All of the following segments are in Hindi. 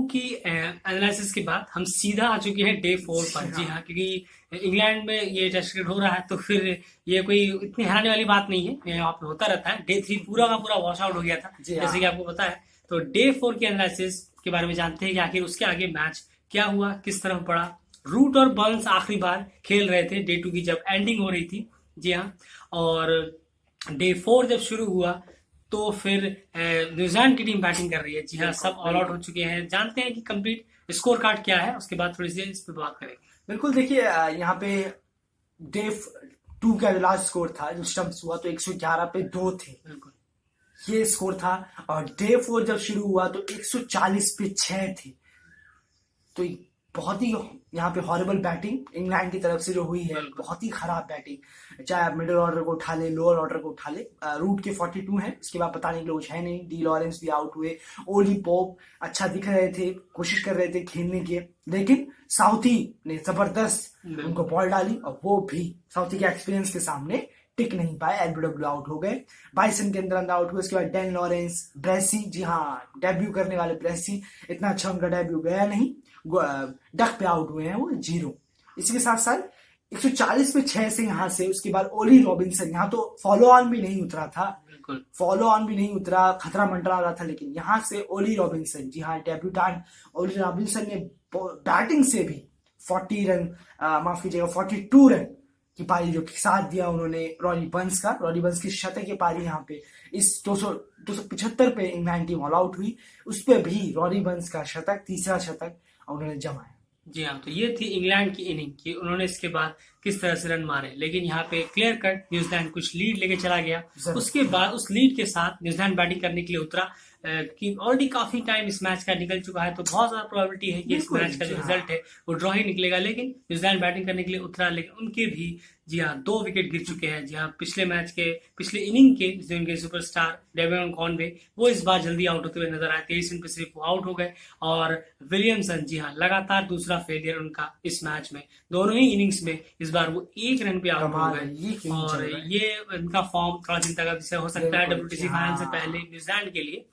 की एनालिसिस के बाद हम सीधा आ चुके हैं डे 4 पर। जी हाँ, क्योंकि इंग्लैंड में ये टेस्ट क्रिकेट हो रहा है तो फिर ये कोई इतनी हैरानी वाली बात नहीं है, यहाँ पे होता रहता है। डे 3 पूरा का पूरा वॉश आउट हो गया था, जैसे कि आपको पता है। तो डे 4 की एनालिसिस के बारे में जानते हैं कि आखिर उसके आगे मैच क्या हुआ, किस तरफ पड़ा। रूट और बर्न्स आखिरी बार खेल रहे थे डे 2 की जब एंडिंग हो रही थी। जी हाँ, और डे 4 जब शुरू हुआ तो फिर न्यूजीलैंड की टीम बैटिंग कर रही है। जी हाँ, सब ऑल आउट हो चुके हैं। जानते हैं कि कंप्लीट स्कोर कार्ड क्या है, उसके बाद थोड़ी सी इस पे बात करेंगे। बिल्कुल, देखिए यहाँ पे डे 2 का लास्ट स्कोर था जो स्टम्प्स हुआ तो 111 पे 2 थे, ये स्कोर था। और डे 4 जब शुरू हुआ तो 140 पे 6 थे। तो बहुत ही यहाँ पे हॉरिबल बैटिंग इंग्लैंड की तरफ से जो हुई है, बहुत ही खराब बैटिंग। चाहे आप मिडिल ऑर्डर को उठा ले, लोअर ऑर्डर को उठा ले। रूट के 42 हैं, इसके बाद पता नहीं लोग है नहीं। डी लॉरेंस भी आउट हुए, ओली पोप अच्छा दिख रहे थे, कोशिश कर रहे थे खेलने की, लेकिन साउथी ने जबरदस्त उनको बॉल डाली और वो भी साउथी के एक्सपीरियंस के सामने टिक नहीं पाए। एलबीडब्ल्यू आउट हो गए, बाइसन के अंदर आउट हुए। उसके बाद डेन लॉरेंस, ब्रेसी, जी हाँ डेब्यू करने वाले ब्रेसी, इतना अच्छा उनका डेब्यू गया नहीं, डक पे आउट हुए हैं वो 0। इसी के साथ साथ 140 पे 6 से यहाँ से उसके बाद ओली रॉबिन्सन, यहाँ तो फॉलो ऑन भी नहीं उतरा था, फॉलो ऑन भी नहीं उतरा, खतरा मंडरा रहा था, लेकिन यहाँ से ओली रॉबिन्सन, जी हाँ डेब्यूटेंट ओली रॉबिन्सन ने बैटिंग से भी 40 रन, माफ कीजिएगा 42 रन की पारी जो साथ दिया उन्होंने रॉरी बर्न्स का। रॉरी बर्न्स की शतक की पारी यहाँ पे इस 275 पे इंग्लैंड टीम ऑल आउट हुई, उस पर भी रॉरी बर्न्स का शतक, तीसरा शतक उन्होंने जमाया। जी हाँ, तो ये थी इंग्लैंड की इनिंग कि उन्होंने इसके बाद किस तरह से रन मारे। लेकिन यहाँ पे क्लियर कट न्यूजीलैंड कुछ लीड लेके चला गया। उसके बाद उस लीड के साथ न्यूजीलैंड बैटिंग करने के लिए उतरा कि ऑलरेडी काफी टाइम इस मैच का निकल चुका है, तो बहुत ज्यादा प्रोबेबिलिटी है कि इस मैच का जो रिजल्ट है वो ड्रॉ ही निकलेगा। लेकिन न्यूजीलैंड बैटिंग करने के लिए उतरा, लेकिन उनके भी जी हाँ 2 विकेट गिर चुके हैं। जी हाँ, पिछले मैच के पिछले इनिंग के जो उनके सुपरस्टार डेविड कॉनवे, वो इस बार जल्दी आउट होते हुए नजर आए। 23 रन पे सिर्फ वो आउट हो गए। और विलियमसन, जी हाँ लगातार दूसरा फेलियर उनका इस मैच में, दोनों ही इनिंग्स में इस बार वो 1 रन पे आउट हो गए। और ये इनका फॉर्म थोड़ा चिंता का विषय हो सकता है WTC फाइनल से पहले न्यूजीलैंड के लिए,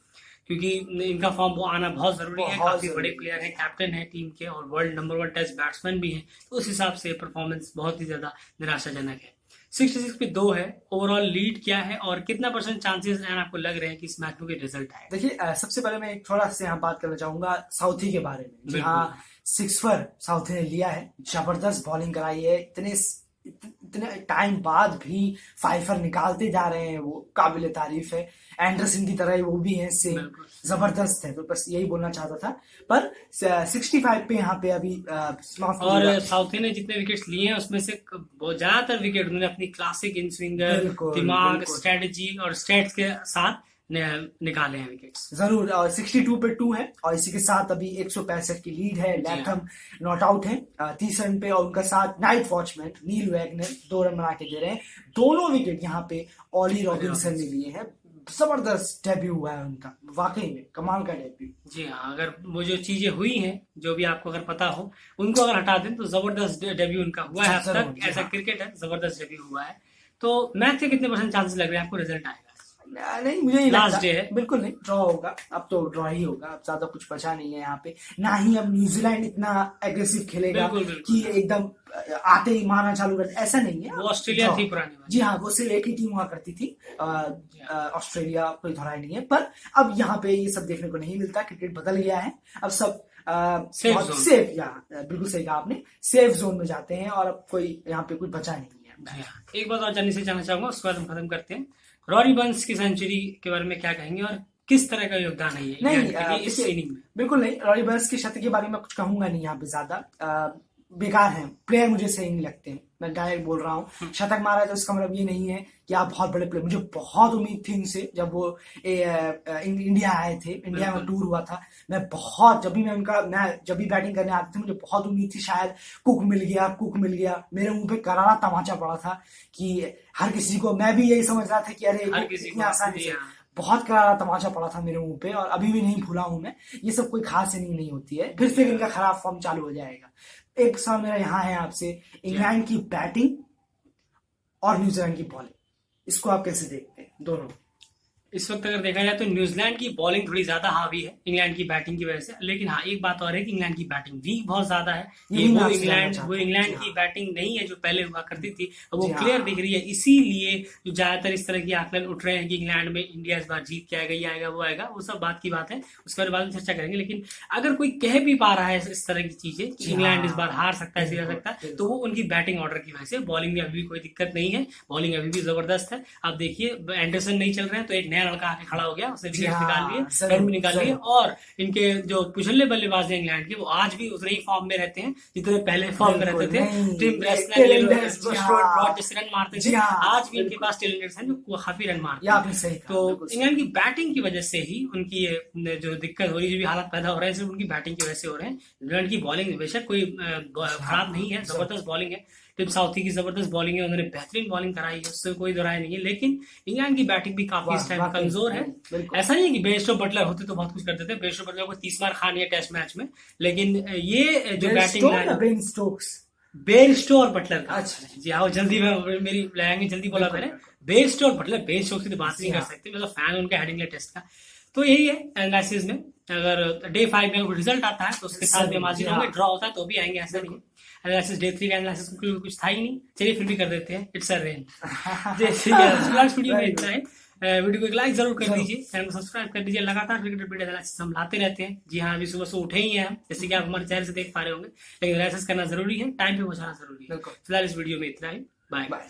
क्योंकि इनका फॉर्म वो आना बहुत जरूरी है। काफी बड़े प्लेयर है, कैप्टन है टीम के और वर्ल्ड नंबर 1 टेस्ट बैट्समैन भी है, तो उस हिसाब से परफॉर्मेंस बहुत ही ज्यादा निराशाजनक है। 66 पे 2 है। ओवरऑल लीड क्या है और कितना % चांसेस हैं आपको लग रहे हैं कि इस मैच में कोई रिजल्ट आए? देखिए सबसे पहले मैं थोड़ा सा यहाँ बात करना चाहूंगा साउथी के बारे में। जी हाँ, 6 पर साउथी ने लिया है, जबरदस्त बॉलिंग कराई है, इतने टाइम बाद भी 5 निकालते जा रहे हैं, वो काबिल तारीफ है। एंडरसन की तरह वो भी है, से जबरदस्त है। तो बस यही बोलना चाहता था। पर 65 पे यहाँ पे अभी और साउथी ने जितने विकेट्स लिए हैं उसमें से ज्यादातर विकेट उन्होंने अपनी क्लासिक इन स्विंगर, दिमाग, स्ट्रेटजी और स्टेट्स के साथ निकाले हैं विकेट्स। जरूर। और 62 पे 2 है और इसी के साथ अभी 165 की लीड है। लैथम नॉट आउट है 30 रन पे, और उनका साथ night watchman Neil Wagner 2 run बना के दे रहे हैं। दोनों विकेट यहाँ पे ओली रॉबिन्सन ने लिए हैं। जबरदस्त डेब्यू हुआ है उनका, वाकई में कमाल का डेब्यू। जी हाँ, अगर वो जो चीजें हुई हैं जो भी आपको अगर पता हो, उनको अगर हटा दें तो जबरदस्त डेब्यू उनका हुआ है अब तक। ऐसा क्रिकेट है, जबरदस्त डेब्यू हुआ है। तो मैच के कितने % चांसेस लग रहे हैं आपको रिजल्ट आएगा? नहीं, मुझे नहीं लास्ट डे है, बिल्कुल नहीं, ड्रॉ होगा। अब तो ड्रॉ ही होगा, अब ज्यादा कुछ बचा नहीं है यहाँ पे। ना ही अब न्यूजीलैंड इतना एग्रेसिव खेलेगा कि एकदम आते ही मारना चालू कर, ऐसा नहीं है। वो ऑस्ट्रेलिया थी पुरानी। जी हाँ, वो सिर्फ एक ही टीम हुआ करती थी, ऑस्ट्रेलिया, कोई धराई नहीं है। पर अब यहाँ पे ये सब देखने को नहीं मिलता, क्रिकेट बदल गया है। अब सब सेफ, या बिल्कुल सही कहा आपने, सेफ जोन में जाते हैं और अब कोई यहाँ पे कुछ बचा नहीं है। एक बात और जानने से जानना चाहूंगा, उसके बाद हम खत्म करते हैं। रॉरी बर्न्स की सेंचुरी के बारे में क्या कहेंगे और किस तरह का योगदान है ये नहीं इस इनिंग में? बिल्कुल नहीं, रॉरी बर्न्स की शतक के बारे में कुछ कहूंगा नहीं यहाँ पे। ज्यादा बेकार हैं प्लेयर, मुझे सही नहीं लगते हैं, मैं डायरेक्ट बोल रहा हूँ। शतक मारा है तो इसका मतलब ये नहीं है कि आप बहुत बड़े प्लेयर। मुझे बहुत उम्मीद थी उनसे जब वो इंडिया आए थे, इंडिया में टूर हुआ था। मैं जब भी बैटिंग करने आते थे मुझे बहुत उम्मीद थी, शायद कुक मिल गया। मेरे मुंह पे करारा तमाचा पड़ा था कि हर किसी को, मैं भी यही समझ रहा था कि अरे इतनी आसानी से, बहुत करारा तमाचा पड़ा था मेरे मुंह पे और अभी भी नहीं भूला हूं मैं। ये सब कोई खास इनिंग नहीं होती है, फिर से इनका खराब फॉर्म चालू हो जाएगा। एक सवाल मेरा यहाँ है आपसे, इंग्लैंड की बैटिंग और न्यूजीलैंड की बॉलिंग, इसको आप कैसे देखते हैं दोनों? इस वक्त अगर देखा जाए तो न्यूजीलैंड की बॉलिंग थोड़ी ज्यादा हावी है इंग्लैंड की बैटिंग की वजह से, लेकिन हाँ एक बात और है कि इंग्लैंड की बैटिंग वीक बहुत ज्यादा है। ये वो इंग्लैंड की बैटिंग नहीं है जो पहले हुआ करती थी, वो क्लियर दिख रही है। इसीलिए जो ज्यादातर इस तरह की आकलन उठ रहे हैं कि इंग्लैंड में इंडिया इस बार जीत के आएगा, ये आएगा वो आएगा, वो सब बात की बात है, उसके बाद में चर्चा करेंगे। लेकिन अगर कोई कह भी पा रहा है इस तरह की चीजें कि इंग्लैंड इस बार हार सकता है, जीत सकता है, तो वो उनकी बैटिंग ऑर्डर की वजह से। बॉलिंग में अभी भी कोई दिक्कत नहीं है, बॉलिंग अभी भी जबरदस्त है। अब देखिए एंडरसन नहीं चल रहे हैं तो एक नया लड़का आके खड़ा हो गया, उसने विकेट निकाल लिए, रन भी निकाल लिए, और इनके जो पिछले बल्लेबाज हैं इंग्लैंड के वो आज भी उतने ही फॉर्म में रहते हैं जितने पहले फॉर्म में रहते थे। टिम ब्रेसनर जैसे रन मारते थे, आज भी इनके पास टेल एंडरसन जो काफी रन मारते हैं। तो इंग्लैंड की बैटिंग की वजह से ही उनकी जो दिक्कत हो रही है, जो भी हालात पैदा हो रहे हैं, सिर्फ उनकी बैटिंग की वजह से हो रहे हैं। इंग्लैंड की बॉलिंग बेशक कोई खराब नहीं है, जबरदस्त बॉलिंग है। टिम साउथी की जबरदस्त बॉलिंग है, उन्होंने बेहतरीन बॉलिंग कराई है, उससे कोई दो राय नहीं है। लेकिन इंग्लैंड की बैटिंग भी काफी इस टाइम कमजोर है। ऐसा नहीं है कि बेस्टो बटलर होते तो बहुत कुछ करते थे, बेस्टो बटलर को 30 बार खा लिया टेस्ट मैच में, लेकिन ये जो बैटिंग बेस्टो और बटलर का, अच्छा जी हाँ, जल्दी मेरी लैंग्वेज जल्दी बोला मैंने, बेस्टो और बटलर, बेस्टो की तो बात नहीं कर सकते, मैं तो फैन उनका हेडिंग टेस्ट का। तो यही है एनालिसिस में, अगर डे 5 में रिजल्ट आता है तो उसके साथ भी हम हाजिर होंगे, ड्रॉ होता है तो भी आएंगे, ऐसा नहीं है। एनालिसिस डे 3 का एनालिसिस कुछ था ही नहीं, चलिए फिर भी कर देते हैं, इट्स अ रेन। वीडियो में इतना है, वीडियो को एक लाइक जरूर कर दीजिए, चैनल को सब्सक्राइब कर दीजिए। लगातार क्रिकेट अपडेट एनालिसिस हम लाते रहते हैं। जी हाँ, अभी सुबह से उठे ही हैं हम, जैसे कि आप हमारे चैनल से देख पा रहे होंगे, लेकिन एनालिसिस करना जरूरी है, टाइम पे पहुंचाना जरूरी है। फिलहाल इस वीडियो में इतना ही, बाय बाय।